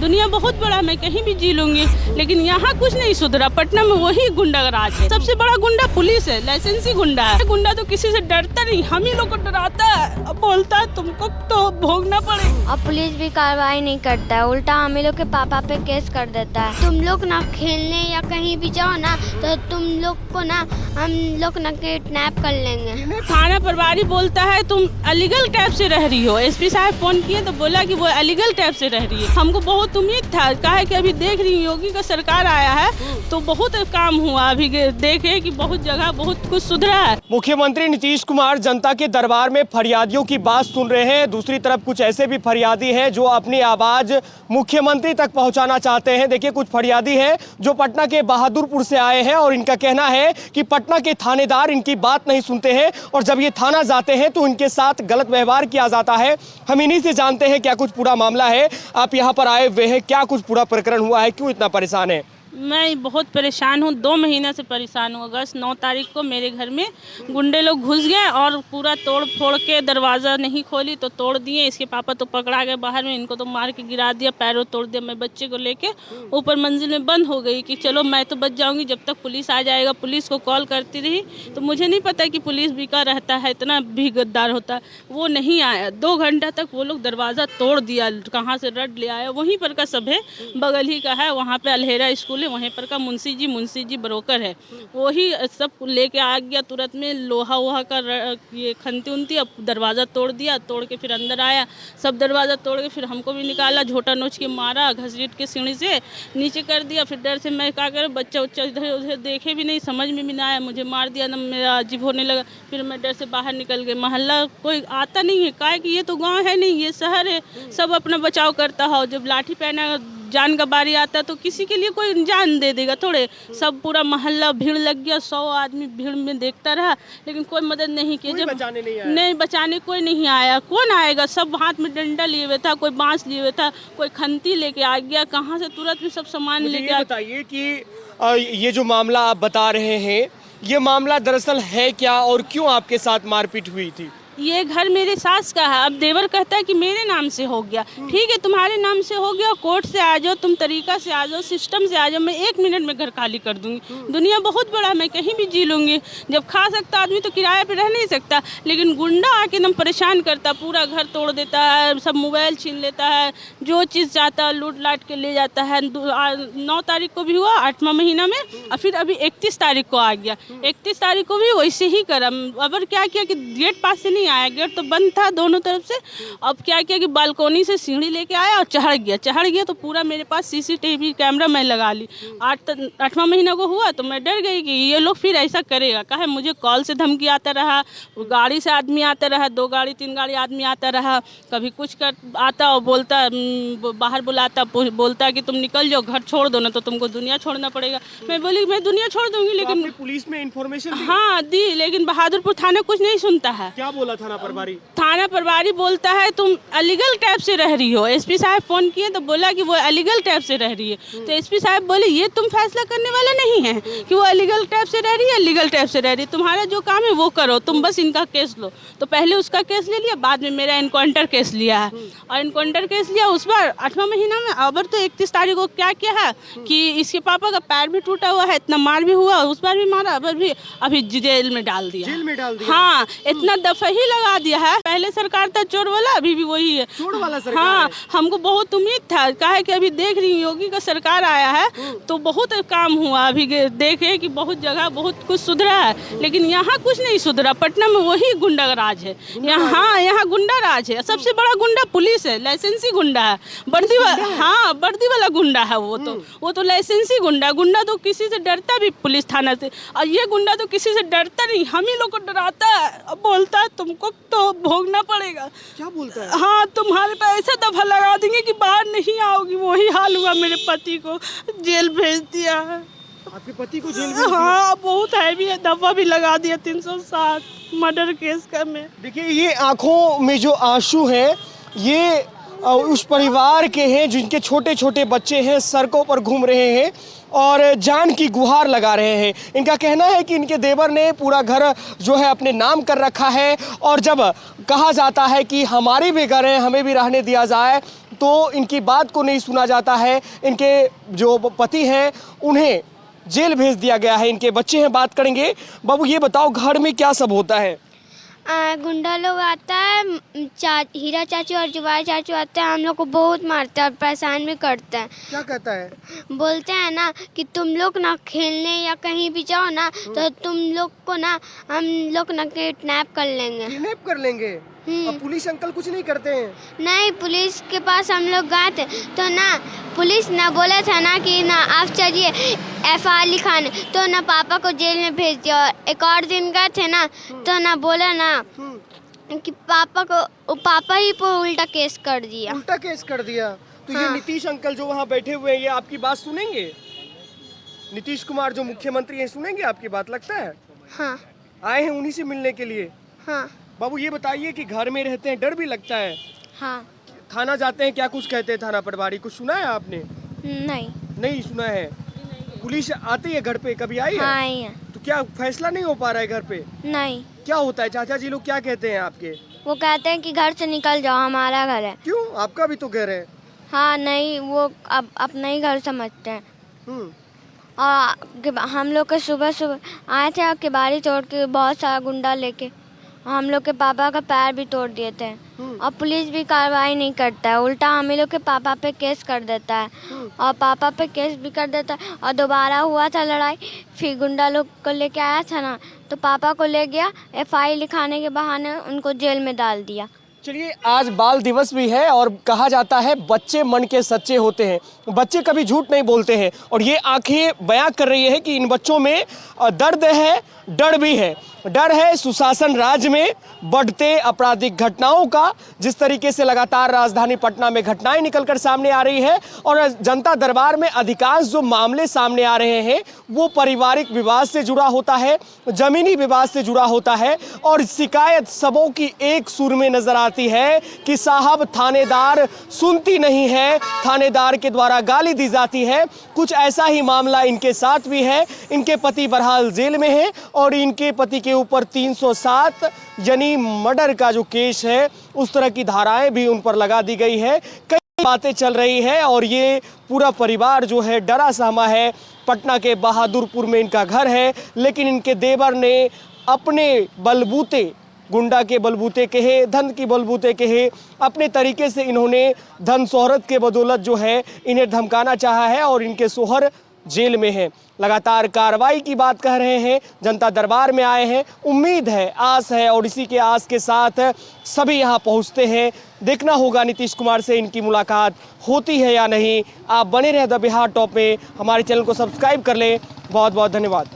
दुनिया बहुत बड़ा, मैं कहीं भी जी लूंगी, लेकिन यहाँ कुछ नहीं सुधरा। पटना में वही गुंडाराज है। सबसे बड़ा गुंडा पुलिस है, लाइसेंसी गुंडा है। गुंडा तो किसी से डरता नहीं, हम ही लोग को डराता है। अब बोलता है तुमको तो भोगना पड़ेगा। अब पुलिस भी कार्रवाई नहीं करता है, उल्टा हम लोग के पापा पे केस कर देता है। तुम लोग ना खेलने या कहीं भी जाओ ना तो तुम लोग को ना हम लोग ना किडनैप कर लेंगे। थाना प्रभारी बोलता है तुम अलीगल टाइप से रह रही हो। एसपी साहब फोन किए तो बोला कि वो अलीगल टाइप से रह रही है। हमको बहुत उम्मीद था, कहा कि अभी देख रही योगी का सरकार आया है तो बहुत काम हुआ। अभी देखे कि बहुत जगह बहुत कुछ सुधरा है। मुख्यमंत्री नीतीश कुमार जनता के दरबार में फरियादियों की बात सुन रहे हैं। दूसरी तरफ कुछ ऐसे भी फरियादी हैं जो अपनी आवाज मुख्यमंत्री तक पहुंचाना चाहते हैं। देखिए, कुछ फरियादी हैं जो पटना के बहादुरपुर से आए हैं और इनका कहना है कि पटना के थानेदार इनकी बात नहीं सुनते हैं और जब ये थाना जाते हैं तो इनके साथ गलत व्यवहार किया जाता है। हम इन्हीं से जानते हैं क्या कुछ पूरा मामला है। आप यहाँ पर आए हुए हैं, क्या कुछ पूरा प्रकरण हुआ है, क्यों इतना परेशान है? मैं बहुत परेशान हूँ, 2 महीने से परेशान हूँ। अगस्त 9 तारीख को मेरे घर में गुंडे लोग घुस गए और पूरा तोड़ फोड़ के दरवाज़ा नहीं खोली तो तोड़ दिए। इसके पापा तो पकड़ा गए बाहर में, इनको तो मार के गिरा दिया, पैरों तोड़ दिया। मैं बच्चे को लेके ऊपर मंजिल में बंद हो गई कि चलो मैं तो बच जाऊँगी जब तक पुलिस आ जाएगा। पुलिस को कॉल करती रही तो मुझे नहीं पता कि पुलिस भी का रहता है, इतना भी गद्दार होता है। वो नहीं आया, 2 घंटा तक वो लोग दरवाज़ा तोड़ दिया, कहाँ से रड ले आया। वहीं पर का सब है, बगल ही का है, वहाँ पर अलहेरा स्कूल है, वहीं पर का मुंशी जी ब्रोकर है, वही सब लेके आ गया तुरंत में। लोहा वोहा का ये खंती उनती, अब दरवाज़ा तोड़ दिया, तोड़ के फिर अंदर आया, सब दरवाज़ा तोड़ के फिर हमको भी निकाला, झोटा नोच के मारा, घसीट के सीढ़ी से नीचे कर दिया। फिर डर से मैं क्या करूँ, बच्चा उच्चा इधर उधर देखे भी नहीं, समझ में भी ना आया, मुझे मार दिया ना, मेरा अजीब होने लगा। फिर मैं डर से बाहर निकल गई। मोहल्ला कोई आता नहीं है, काहे कि ये तो गाँव है नहीं, ये शहर है, सब अपना बचाव करता हो। जब लाठी पहना जान का बारी आता तो किसी के लिए कोई जान दे देगा थोड़े। सब पूरा मोहल्ला भीड़ लग गया, 100 आदमी भीड़ में देखता रहा, लेकिन कोई मदद नहीं की। जब नहीं बचाने कोई नहीं आया, कौन आएगा? सब हाथ में डंडा लिए हुए था, कोई बांस लिए हुए था, कोई खंती लेके आ गया, कहाँ से तुरंत भी सब सामान लेके। बताइए कि ये जो मामला आप बता रहे हैं, ये मामला दरअसल है क्या और क्यों आपके साथ मारपीट हुई थी? ये घर मेरे सास का है। अब देवर कहता है कि मेरे नाम से हो गया। ठीक है, तुम्हारे नाम से हो गया, कोर्ट से आ जाओ, तुम तरीका से आ जाओ, सिस्टम से आ जाओ, मैं 1 मिनट में घर खाली कर दूंगी। दुनिया बहुत बड़ा, मैं कहीं भी जी लूंगी। जब खा सकता आदमी तो किराए पे रह नहीं सकता, लेकिन गुंडा आके एकदम परेशान करता, पूरा घर तोड़ देता है, सब मोबाइल छीन लेता है, जो चीज़ चाहता है लूट लाट के ले जाता है। 9 तारीख को भी हुआ, 8वां महीना में, और फिर अभी 31 तारीख को आ गया। 31 तारीख को भी वैसे ही करा। अब क्या किया कि गेट पास से नहीं आया, गेट तो बंद था दोनों तरफ से। अब क्या किया कि बालकोनी से सीढ़ी लेके आया और चढ़ गया तो पूरा मेरे पास सीसीटीवी कैमरा मैं लगा ली। 8वां महीना को हुआ तो मैं डर गई कि ये लोग फिर ऐसा करेगा। कहे मुझे कॉल से धमकी आता रहा, गाड़ी से आदमी आता रहा, 2 गाड़ी 3 गाड़ी आदमी आता रहा, कभी कुछ कर आता और बोलता, बाहर बुलाता, बोलता कि तुम निकल जाओ, घर छोड़ दो ना तो तुमको दुनिया छोड़ना पड़ेगा। मैं बोली मैं दुनिया छोड़ दूंगी, लेकिन पुलिस में इंफॉर्मेशन हाँ दी, लेकिन बहादुरपुर थाना कुछ नहीं सुनता है। क्या बोला थाना प्रभारी बोलता है तुम अलीगल टाइप से रह रही हो। एसपी साहब फोन किए तो बोला कि वो अलीगल टाइप से रह रही है। तो एसपी साहब बोले ये तुम फैसला करने वाला नहीं है कि वो अलीगल टाइप से रह रही है, लीगल टाइप से रह रही है। तुम्हारा जो काम है वो करो, तुम बस इनका केस लो। तो पहले उसका केस ले लिया, बाद में मेरा एनकाउंटर केस लिया है। और एनकाउंटर केस लिया उस बार 8वां महीना में। अब तो 31 तारीख को क्या किया है कि इसके पापा का पैर भी टूटा हुआ है, इतना मार भी हुआ, उस बार भी मारा, अभी जेल में डाल दिया। हाँ, इतना दफा ही लगा दिया है। पहले सरकार था चोर वाला, अभी भी वही है, चोर वाला सरकार। हाँ, हमको बहुत उम्मीद था, कहा कि अभी देख रही योगी का सरकार आया है तो बहुत काम हुआ। अभी देखे कि बहुत जगह बहुत कुछ सुधरा है, लेकिन यहाँ कुछ नहीं सुधरा। पटना में वही गुंडाराज है। यहाँ गुंडाराज है। सबसे बड़ा गुंडा पुलिस है, लाइसेंसी गुंडा है, वर्दी वाला गुंडा है। वो तो लाइसेंसी गुंडा तो किसी से डरता भी पुलिस थाना से, और ये गुंडा तो किसी से डरता नहीं, हम ही लोग को डराता है। अब बोलता है तुमको तो भोगना पड़ेगा। क्या बोलता है? हाँ, तुम्हारे पे ऐसा दफा लगा देंगे कि बाहर नहीं आओगी। वही हाल हुआ, मेरे पति को जेल भेज दिया है। आपके पति को जेल भेज दिया? हाँ, बहुत हैवी है, दफा भी लगा दिया 307 मर्डर केस का में। देखिए, ये आंखों में जो आंसू हैं ये उस परिवार के हैं जिनके छोटे छोटे बच्चे हैं, सड़कों पर घूम रहे हैं और जान की गुहार लगा रहे हैं। इनका कहना है कि इनके देवर ने पूरा घर जो है अपने नाम कर रखा है, और जब कहा जाता है कि हमारे भी घर हैं, हमें भी रहने दिया जाए, तो इनकी बात को नहीं सुना जाता है। इनके जो पति हैं उन्हें जेल भेज दिया गया है। इनके बच्चे हैं, बात करेंगे। बाबू ये बताओ घर में क्या सब होता है? गुंडा लोग आता है, हीरा चाचू और जुबाई चाचू आते हैं, हम लोग को बहुत मारते हैं और परेशान भी करते हैं। क्या कहता है? बोलते हैं ना कि तुम लोग ना खेलने या कहीं भी जाओ ना तो तुम लोग को ना हम लोग ना किडनैप कर लेंगे। किडनैप कर लेंगे? अब पुलिस अंकल कुछ नहीं करते हैं? नहीं, पुलिस के पास हम लोग गए थे तो ना पुलिस ना बोला था ना कि ना आप चलिए FIR लिखाने, तो ना पापा को जेल में भेज दिया। और एक और दिन गए थे ना तो ना बोला ना कि पापा ही पर उल्टा केस कर दिया। उल्टा केस कर दिया? तो ये नीतीश अंकल जो वहाँ बैठे हुए हैं ये आपकी बात सुनेंगे? नीतीश कुमार जो मुख्यमंत्री हैं सुनेंगे आपकी बात, लगता है? हाँ। आए हैं उन्हीं से मिलने के लिए? हाँ। बाबू ये बताइए कि घर में रहते हैं, डर भी लगता है? हाँ। थाना जाते हैं, क्या कुछ कहते हैं थाना प्रभारी? कुछ सुना है आपने? नहीं सुना है। पुलिस आती है घर पे, कभी आई है? हाँ, आई है। तो क्या फैसला नहीं हो पा रहा है घर पे? नहीं। क्या होता है? चाचा जी लोग क्या कहते हैं आपके? वो कहते हैं कि घर से निकल जाओ, हमारा घर है। क्यों? आपका भी तो घर है। हाँ, नहीं, वो अब अपना ही घर समझते हैं। और हम लोग के सुबह आए थे और केबाड़ी तोड़ के बहुत सारा गुंडा लेके हम लोग के पापा का पैर भी तोड़ दिए थे। और पुलिस भी कार्रवाई नहीं करता है, उल्टा हम लोग के पापा पे केस कर देता है। और पापा पे केस भी कर देता है। और दोबारा हुआ था लड़ाई, फिर गुंडा लोग को लेके आया था ना तो पापा को ले गया, FIR लिखाने के बहाने उनको जेल में डाल दिया। चलिए, आज बाल दिवस भी है और कहा जाता है बच्चे मन के सच्चे होते हैं, बच्चे कभी झूठ नहीं बोलते हैं। और ये आंखें बयां कर रही है कि इन बच्चों में दर्द है, डर भी है। डर है सुशासन राज में बढ़ते आपराधिक घटनाओं का, जिस तरीके से लगातार राजधानी पटना में घटनाएं निकलकर सामने आ रही है। और जनता दरबार में अधिकांश जो मामले सामने आ रहे हैं वो पारिवारिक विवाद से जुड़ा होता है, जमीनी विवाद से जुड़ा होता है। और शिकायत सबों की एक सुर में नजर आती है कि साहब थानेदार सुनती नहीं है, थानेदार के द्वारा गाली दी जाती है। कुछ ऐसा ही मामला इनके साथ भी है। इनके पति बहरहाल जेल में है और इनके पति के ऊपर 307 यानी मर्डर का जो केस है उस तरह की धाराएं भी उन पर लगा दी गई है। कई बातें चल रही है और ये पूरा परिवार जो है डरा सहमा है। पटना के बहादुरपुर में इनका घर है, लेकिन इनके देवर ने अपने बलबूते, गुंडा के बलबूते कहे, धन की बलबूते कहे, अपने तरीके से इन्होंने धन शोहरत के बदौलत जो है इन्हें धमकाना चाहा है और इनके शोहर जेल में हैं। लगातार कार्रवाई की बात कह रहे हैं, जनता दरबार में आए हैं। उम्मीद है, आस है और इसी के आस के साथ सभी यहाँ पहुँचते हैं। देखना होगा नीतीश कुमार से इनकी मुलाकात होती है या नहीं। आप बने रहे द बिहार टॉप में, हमारे चैनल को सब्सक्राइब कर लें। बहुत बहुत धन्यवाद।